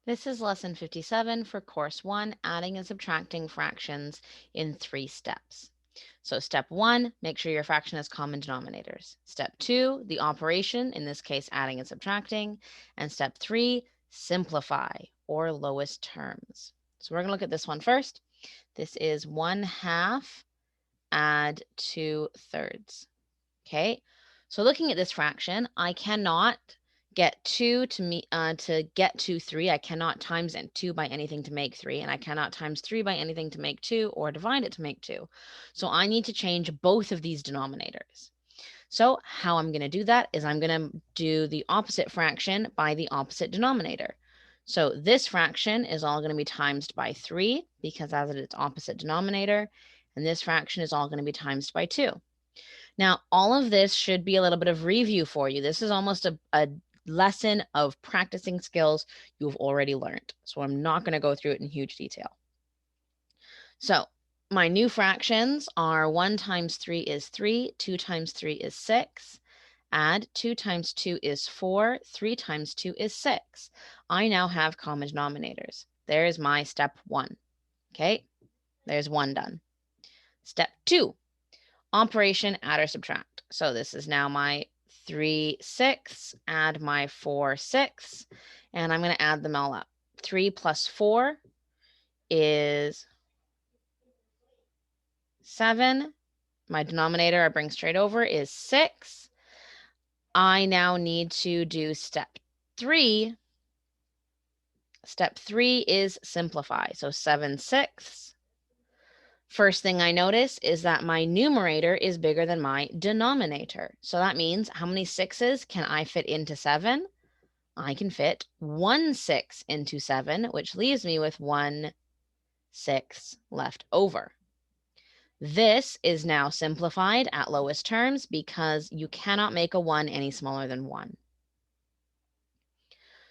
This is lesson 57 for course 1, adding and subtracting fractions in 3 steps. So step 1, make sure your fraction has common denominators. Step 2, the operation, in this case adding and subtracting. And step 3, simplify or lowest terms. So we're going to look at this one first. This is 1/2 add 2/3. Okay, so looking at this fraction, I cannot get 2 to get to 3. I cannot times 2 by anything to make 3, and I cannot times 3 by anything to make 2 or divide it to make 2. So I need to change both of these denominators. So how I'm going to do that is I'm going to do the opposite fraction by the opposite denominator. So this fraction is all going to be timesed by 3 because as its opposite denominator, and this fraction is all going to be timesed by 2. Now, all of this should be a little bit of review for you. This is almost a lesson of practicing skills you've already learned. So I'm not going to go through it in huge detail. So my new fractions are 1 times 3 is 3, 2 times 3 is 6. Add 2 times 2 is 4, 3 times 2 is 6. I now have common denominators. There's my step 1. Okay, there's 1 done. Step 2. Operation add or subtract. So this is now my 3/6, add my 4/6, and I'm going to add them all up. 3 plus 4 is 7. My denominator I bring straight over is 6. I now need to do step 3. Step 3 is simplify. So 7/6. First thing I notice is that my numerator is bigger than my denominator. So that means how many 6s can I fit into 7? I can fit 1 6 into 7, which leaves me with 1 6 left over. This is now simplified at lowest terms because you cannot make a 1 any smaller than 1.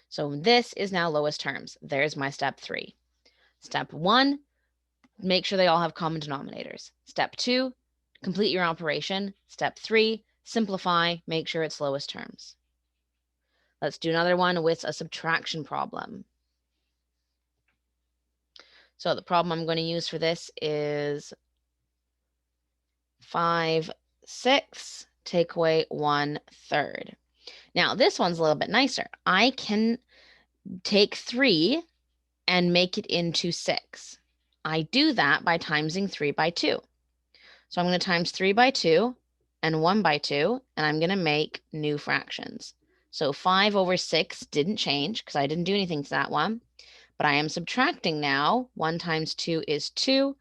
So this is now lowest terms. There's my step 3. Step 1, make sure they all have common denominators. Step 2, complete your operation. Step 3, simplify, make sure it's lowest terms. Let's do another one with a subtraction problem. So the problem I'm going to use for this is 5/6, take away 1/3. Now this one's a little bit nicer. I can take 3 and make it into 6. I do that by timesing 3 by 2. So I'm going to times 3 by 2 and 1 by 2, and I'm going to make new fractions. So 5/6 didn't change because I didn't do anything to that one, but I am subtracting now. 1 times 2 is 2,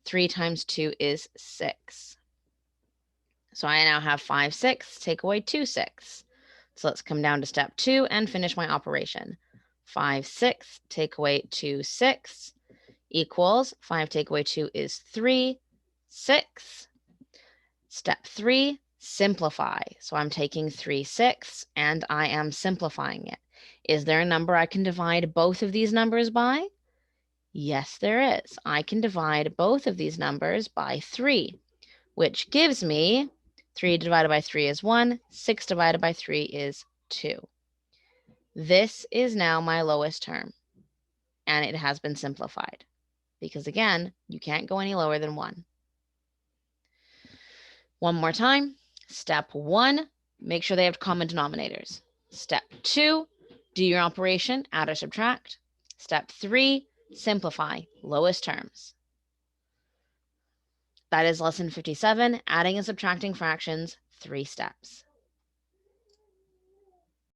3 times 2 is 6. So I now have 5/6, take away 2/6. So let's come down to step 2 and finish my operation. 5/6, take away 2/6 equals 5 take away 2 is 3, 6. Step 3, simplify. So I'm taking 3/6 and I am simplifying it. Is there a number I can divide both of these numbers by? Yes, there is. I can divide both of these numbers by 3, which gives me 3 divided by 3 is 1, 6 divided by 3 is 2. This is now my lowest term, and it has been simplified because, again, you can't go any lower than 1. One more time. Step 1, make sure they have common denominators. Step 2, do your operation, add or subtract. Step 3, simplify, lowest terms. That is lesson 57, adding and subtracting fractions, 3 steps.